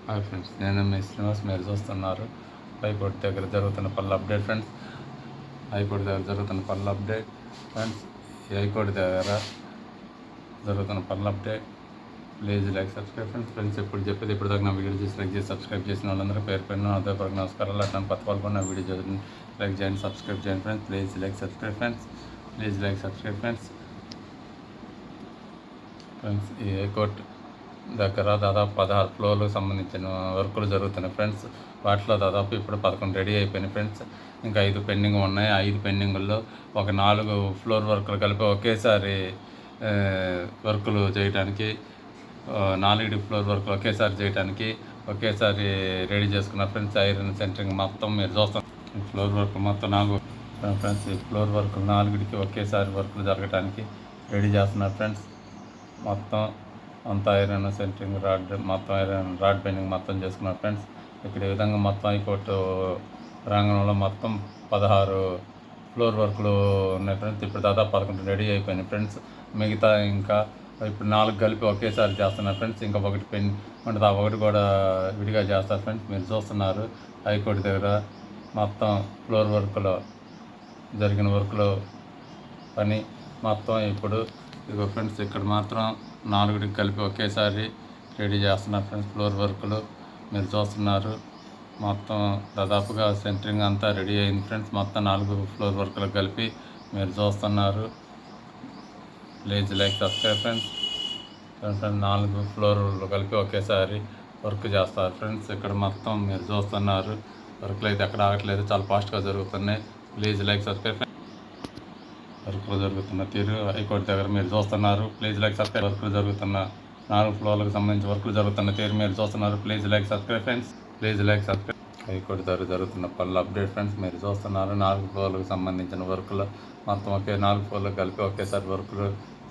Hi friends, నేను మీ శ్రీనివాస్. మీరు చూస్తున్నారు హైకోర్టు దగ్గర జరుగుతున్న పనుల అప్డేట్ ఫ్రెండ్స్. హైకోర్టు దగ్గర జరుగుతున్న పనుల అప్డేట్ ఫ్రెండ్స్. ఈ హైకోర్టు దగ్గర జరుగుతున్న పనుల update. Please like subscribe friends. ఇప్పుడు చెప్పేది ఇప్పుడు దాకా నా వీడియో చూసి లైక్ చేసి సబ్స్క్రైబ్ చేసిన వాళ్ళందరూ పేరు పెరిగిన హృదయపూర్వక నమస్కారాలు. అట్లా కొత్త వాళ్ళు కూడా నా వీడియో చదివి లైక్ చేయండి, సబ్స్క్రైబ్ చేయండి friends. Please like subscribe friends. Please like subscribe friends. ఈ హైకోర్టు దగ్గర దాదాపు 16 ఫ్లోర్లకు సంబంధించిన వర్కులు జరుగుతున్నాయి ఫ్రెండ్స్. వాటిలో దాదాపు ఇప్పుడు 11 రెడీ అయిపోయినాయి ఫ్రెండ్స్. ఇంకా 5 పెండింగ్ ఉన్నాయి. 5 పెండింగుల్లో ఒక 4 ఫ్లోర్ వర్కులు కలిపి ఒకేసారి వర్కులు చేయడానికి, 4 ఫ్లోర్ వర్కులు ఒకేసారి చేయడానికి ఒకేసారి రెడీ చేసుకున్నారు ఫ్రెండ్స్. ఐరన్ సెంటరింగ్ మొత్తం మీరు చూస్తాం. ఫ్లోర్ వర్క్ మొత్తం 4 ఫ్రెండ్స్. ఈ ఫ్లోర్ వర్కులు 4కి ఒకేసారి వర్కులు జరగడానికి రెడీ చేస్తున్నారు ఫ్రెండ్స్. మొత్తం అంతా ఐరన్ సెంటరింగ్ రాడ్, మొత్తం ఐరన్ రాడ్ బెండింగ్ మొత్తం చేసుకున్నారు ఫ్రెండ్స్. ఇక్కడ ఈ విధంగా మొత్తం హైకోర్టు ప్రాంగణంలో మొత్తం 16 ఫ్లోర్ వర్క్లు ఉన్నాయి ఫ్రెండ్స్. ఇప్పుడు దాదాపు 11 రెడీ అయిపోయినాయి ఫ్రెండ్స్. మిగతా ఇంకా ఇప్పుడు 4 కలిపి ఒకేసారి చేస్తున్నారు ఫ్రెండ్స్. ఇంకా ఒకటి పెన్ ఉంటుంది, ఆ ఒకటి కూడా విడిగా చేస్తారు ఫ్రెండ్స్. మీరు చూస్తున్నారు హైకోర్టు దగ్గర మొత్తం ఫ్లోర్ వర్క్లో జరిగిన వర్క్లో పని మొత్తం ఇప్పుడు ఇదిగో ఫ్రెండ్స్. ఇక్కడ మాత్రం 4కి కలిపి ఒకేసారి రెడీ చేస్తున్నారు ఫ్రెండ్స్. ఫ్లోర్ వర్కులు మీరు చూస్తున్నారు. మొత్తం దాదాపుగా సెంటరింగ్ అంతా రెడీ అయింది ఫ్రెండ్స్. మొత్తం 4 ఫ్లోర్ వర్కులు కలిపి మీరు చూస్తున్నారు. Please like subscribe friends. 4 ఫ్లోర్లు కలిపి ఒకేసారి వర్క్ చేస్తారు ఫ్రెండ్స్. ఇక్కడ మొత్తం మీరు చూస్తున్నారు. వర్క్లు అయితే ఎక్కడ ఆగట్లేదు, చాలా ఫాస్ట్గా జరుగుతున్నాయి. Please like subscribe. వర్కులు జరుగుతున్న తీరు హైకోర్టు దగ్గర మీరు చూస్తున్నారు. Please like subscribe. వర్కులు జరుగుతున్న 4 ఫ్లోర్లకు సంబంధించి వర్కులు జరుగుతున్న తీరు మీరు చూస్తున్నారు. Please like subscribe friends. Please like subscribe. High court దగ్గర జరుగుతున్న పనుల అప్డేట్ ఫ్రెండ్స్. మీరు చూస్తున్నారు 4 ఫ్లోర్లకు సంబంధించిన వర్కులు మొత్తం 4 ఫ్లోర్లకు కలిపి ఒకేసారి వర్కులు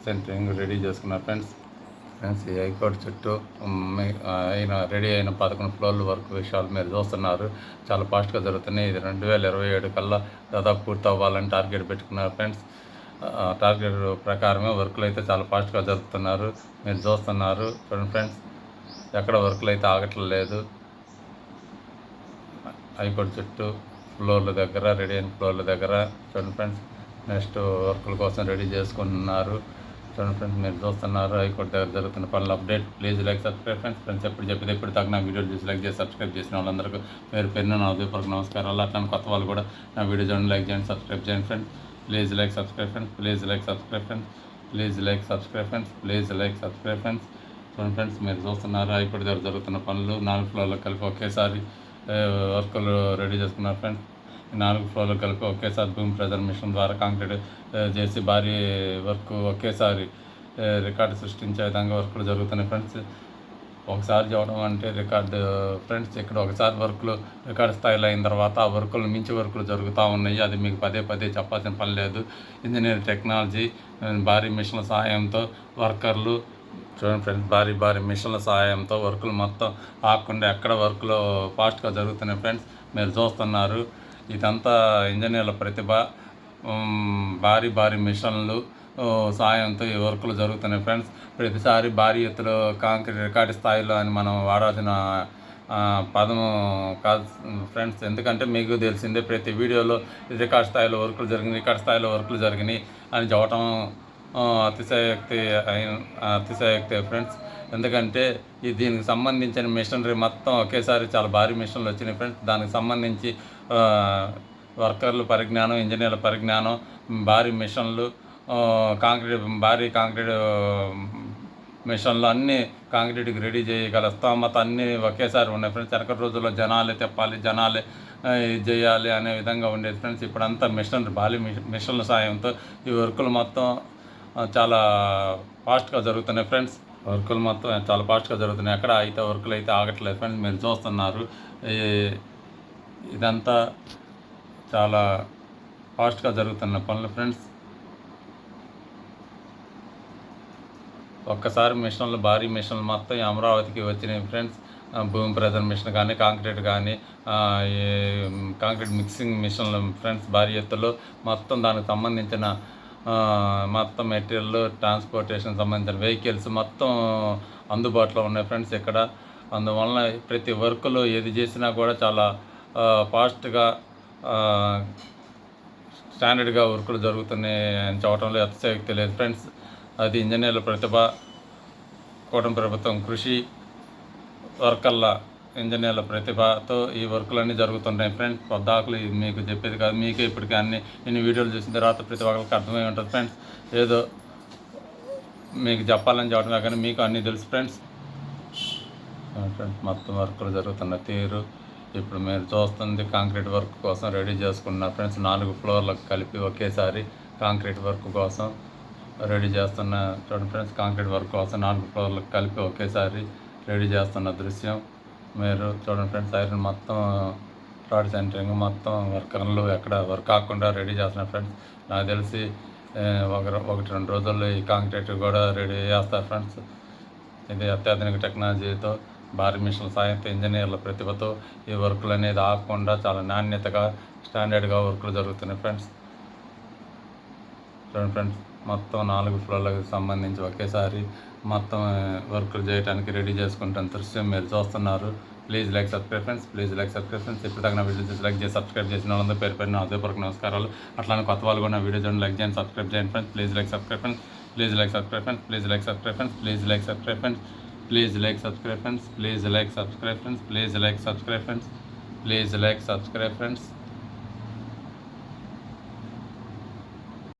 సెంటరింగ్ రెడీ చేసుకున్నారు ఫ్రెండ్స్. ఈ హైకోర్టు చుట్టూ రెడీ అయిన 11 ఫ్లోర్ల వర్క్ విషయాలు మీరు చూస్తున్నారు. చాలా ఫాస్ట్గా జరుగుతున్నాయి. ఇది 2027 కల్లా దాదాపు పూర్తి అవ్వాలని టార్గెట్ పెట్టుకున్నారు ఫ్రెండ్స్. టార్గెట్ ప్రకారమే వర్కులు అయితే చాలా ఫాస్ట్గా జరుపుతున్నారు. మీరు చూస్తున్నారు చూడండి ఫ్రెండ్స్. ఎక్కడ వర్కులు అయితే ఆగట్లేదు. హైకోర్టు చుట్టూ ఫ్లోర్ల దగ్గర రెడీ అయిన ఫ్లోర్ల దగ్గర చూడండి ఫ్రెండ్స్. నెక్స్ట్ వర్కుల కోసం రెడీ చేసుకుంటున్నారు చూడండి ఫ్రెండ్స్. మీరు చూస్తున్నారు హైకోర్టు దగ్గర జరుగుతున్న పనుల update. Please like subscribe friends. ఎప్పుడు చెప్పేది ఇప్పుడు తగ్గ నా వీడియో చూసి లైక్ చేసి సబ్స్క్రైబ్ చేసిన వాళ్ళందరికీ పేరు పెరిగిన నా హృదయపూర్వక నమస్కారాలు. అట్లా కొత్త వాళ్ళు కూడా నా వీడియో చూడండి, లైక్ చేయండి, సబ్స్క్రైబ్ చేయండి friends. Please like subscribe friends. Please like subscribe friends. Please like subscribe friends. Please like subscribe friends. చూడండి ఫ్రెండ్స్. మీరు చూస్తున్నారు హైకోర్టు దగ్గర జరుగుతున్న పనులు 4 ఫ్లోర్లకు కలిపి ఒకేసారి వర్కులు రెడీ చేసుకున్నారు ఫ్రెండ్స్. 4 ఫ్లోర్లు కలిపి ఒకేసారి భూమి ప్రెజర్ మిషన్ ద్వారా కాంక్రీట్ చేసి భారీ వర్క్ ఒకేసారి రికార్డు సృష్టించే విధంగా వర్కులు జరుగుతున్నాయి ఫ్రెండ్స్. ఒకసారి చేయడం అంటే రికార్డు ఫ్రెండ్స్. ఇక్కడ ఒకసారి వర్కులు రికార్డు స్థాయిలో అయిన తర్వాత ఆ వర్కులు మించి వర్కులు జరుగుతూ ఉన్నాయి. అది మీకు పదే పదే చెప్పాల్సిన పని లేదు. ఇంజనీర్ టెక్నాలజీ భారీ మిషన్ల సహాయంతో వర్కర్లు చూడండి ఫ్రెండ్స్. భారీ మిషన్ల సహాయంతో వర్కులు మొత్తం ఆగకుండా ఎక్కడ వర్కులు ఫాస్ట్గా జరుగుతున్నాయి ఫ్రెండ్స్. మీరు చూస్తున్నారు. ఇదంతా ఇంజనీర్ల ప్రతిభ. భారీ మిషన్లు సాయంతో ఈ వర్కులు జరుగుతున్నాయి ఫ్రెండ్స్. ప్రతిసారి భారీ ఎత్తులో కాంక్రీట్ రికార్డు స్థాయిలో అని మనం వాడాల్సిన పదము కాదు ఫ్రెండ్స్. ఎందుకంటే మీకు తెలిసిందే ప్రతి వీడియోలో రికార్డు స్థాయిలో వర్కులు జరిగినాయి అని చెప్పటం అతిశయోక్తి ఫ్రెండ్స్. ఎందుకంటే దీనికి సంబంధించిన మిషనరీ మొత్తం ఒకేసారి చాలా భారీ మిషన్లు వచ్చినాయి ఫ్రెండ్స్. దానికి సంబంధించి వర్కర్లు పరిజ్ఞానం, ఇంజనీర్ల పరిజ్ఞానం, భారీ మిషన్లు, భారీ కాంక్రీట్ మిషన్లు అన్నీ కాంక్రీట్కి రెడీ చేయగల స్తోమత అన్నీ ఒకేసారి ఉన్నాయి ఫ్రెండ్స్. వెనకటి రోజుల్లో జనాలే తెప్పాలి, జనాలే చేయాలి అనే విధంగా ఉండేది ఫ్రెండ్స్. ఇప్పుడంతా భారీ మిషన్ల సాయంతో ఈ వర్కులు మొత్తం చాలా ఫాస్ట్గా జరుగుతున్నాయి ఫ్రెండ్స్. వర్కులు మొత్తం చాలా ఫాస్ట్గా జరుగుతున్నాయి. ఎక్కడ అయితే వర్కులు అయితే ఆగట్లేదు ఫ్రెండ్స్. మీరు చూస్తున్నారు. ఇదంతా చాలా ఫాస్ట్గా జరుగుతున్న పనులు ఫ్రెండ్స్. ఒక్కసారి మిషన్లు, భారీ మిషన్లు మొత్తం అమరావతికి వచ్చినాయి ఫ్రెండ్స్. భూమి ప్రెజర్ మిషన్ కానీ, కాంక్రీట్ కానీ, కాంక్రీట్ మిక్సింగ్ మిషన్లు ఫ్రెండ్స్. భారీ ఎత్తులో మొత్తం దానికి సంబంధించిన మొత్తం మెటీరియల్, ట్రాన్స్పోర్టేషన్ సంబంధించిన వెహికల్స్ మొత్తం అందుబాటులో ఉన్నాయి ఫ్రెండ్స్. ఇక్కడ అందువలన ప్రతి వర్క్లో ఏది చేసినా కూడా చాలా ఫాస్ట్గా స్టాండర్డ్గా వర్కులు జరుగుతున్నాయి అని చెప్పడంలో అతిశయోక్తి లేదు ఫ్రెండ్స్. అది ఇంజనీర్ల ప్రతిభ, కూటమి ప్రభుత్వం కృషి, వర్కర్ల ఇంజనీర్ల ప్రతిభతో ఈ వర్కులన్నీ జరుగుతున్నాయి ఫ్రెండ్స్. పొద్దాకులు మీకు చెప్పేది కాదు, మీకే ఇప్పటికీ ఇన్ని వీడియోలు చూసిన తర్వాత ప్రతి ఒక్కరికి అర్థమై ఉంటుంది ఫ్రెండ్స్. ఏదో మీకు చెప్పాలని చెప్పడమే కానీ మీకు అన్నీ తెలుసు ఫ్రెండ్స్. మొత్తం వర్కులు జరుగుతున్న తీరు ఇప్పుడు మీరు చూస్తుంది కాంక్రీట్ వర్క్ కోసం రెడీ చేసుకున్నారు ఫ్రెండ్స్. 4 ఫ్లోర్లకు కలిపి ఒకేసారి కాంక్రీట్ వర్క్ కోసం రెడీ చేస్తున్న చూడండి ఫ్రెండ్స్. కాంక్రీట్ వర్క్ కోసం 4 ఫ్లోర్లకు కలిపి ఒకేసారి రెడీ చేస్తున్న దృశ్యం మీరు చూడండి ఫ్రెండ్స్. ఐరన్ మొత్తం రాడ్ సెంటరింగ్ మొత్తం వర్కర్లు ఎక్కడ వర్క్ కాకుండా రెడీ చేస్తున్నారు ఫ్రెండ్స్. నాకు తెలిసి 1-2 రోజుల్లో ఈ కాంక్రీట్ కూడా రెడీ చేస్తారు ఫ్రెండ్స్. ఇది అత్యాధునిక టెక్నాలజీతో, భారీ మిషన్ల సాయంతో, ఇంజనీర్ల ప్రతిభతో ఈ వర్కులు అనేది ఆగకుండా చాలా నాణ్యతగా స్టాండర్డ్గా వర్కులు జరుగుతున్నాయి ఫ్రెండ్స్. చూడండి ఫ్రెండ్స్, మొత్తం 4 ఫ్లోర్లకు సంబంధించి ఒకేసారి మొత్తం వర్కులు చేయడానికి రెడీ చేసుకుంటున్న దృశ్యం మీరు చూస్తున్నారు. Please like subscribe friends. ఇప్పుడు తగిన వీడియో చూసి లైక్ చేసి సబ్స్క్రైబ్ చేసిన వాళ్ళందరూ పేరు పేరున హృదయపూర్వక నమస్కారాలు. అట్లానే కొత్త వాళ్ళు కూడా వీడియో చూడండి, లైక్ చేయండి, సబ్స్క్రైబ్ చేయండి friends. Please like subscribe friends. Please like subscribe friends. Please like subscribe friends. Please like subscribe friends. Please like subscribe friends. Please like subscribe friends. Please like subscribe friends. Please like subscribe friends.